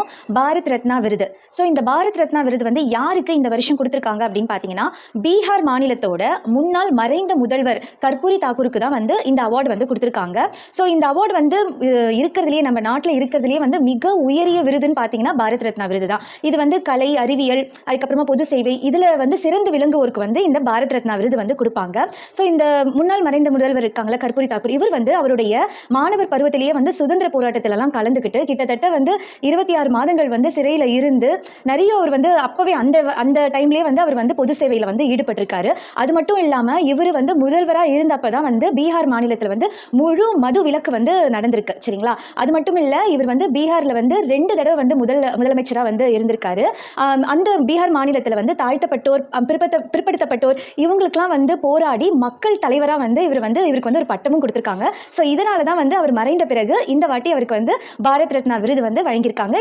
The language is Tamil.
பார்க்கணும், பாரத் ரத்னா விருது. ஸோ இந்த பாரத் ரத்னா விருது வந்து யாருக்கு இந்த வருஷம் கொடுத்துருக்காங்க அப்படின்னு பார்த்தீங்கன்னா, பீகார் மாநிலத்தோட முன்னாள் மறைந்த முதல்வர் கர்பூரி தாக்கூருக்கு தான் வந்து இந்த அவார்டு வந்து கொடுத்துருக்காங்க. ஸோ இந்த அவார்டு வந்து இருக்கிறதுலேயே நம்ம நாட்டில் இருக்கிறதுலேயே வந்து மிக உயரிய விருதுன்னு பார்த்தீங்கன்னா பாரத் ரத்னா விருது தான். இது வந்து கலை, அறிவியல், அதுக்கப்புறமா பொது சேவை, இதில் வந்து சிறந்து விளங்குவோருக்கு வந்து இந்த பாரத் ரத்னா விருது வந்து கொடுப்பாங்க. ஸோ இந்த முன்னாள் மறைந்த முதல்வர் இருக்காங்களா கர்பூரி தாக்கூர், இவர் வந்து அவருடைய மாணவர் பருவத்திலேயே வந்து சுதந்திர போராட்டத்திலலாம் கலந்துக்கிட்டு கிட்டத்தட்ட வந்து 26 மாதங்கள் வந்து சிறையில் இருந்து நிறைய அவர் வந்து அப்பவே அந்த டைம்லேயே வந்து அவர் வந்து பொது சேவையில் வந்து ஈடுபட்டிருக்காரு. அது மட்டும் இல்லாமல் இவர் வந்து முதல்வராக இருந்தப்போ தான் வந்து பீகார் மாநிலத்தில் வந்து முழு மது விலக்கு வந்து நடந்திருக்கு. சரிங்களா? அது மட்டும் இல்லை, இவர் வந்து பீகாரில் வந்து 2 தடவை வந்து முதலமைச்சராக வந்து இருந்திருக்காரு. அந்த பீகார் மாநிலத்தில் வந்து தாழ்த்தப்பட்டோர், பிற்படுத்தப்பட்டோர் இவங்களுக்கெல்லாம் வந்து போராடி மக்கள் தலைவராக வந்து இவருக்கு வந்து ஒரு பட்டமும் கொடுத்துருக்காங்க. ஸோ இதனால தான் வந்து அவர் மறைந்த பிறகு இந்த வாட்டி அவருக்கு வந்து பாரத் ரத்னா விருது வந்து வழங்கியிருக்காங்க.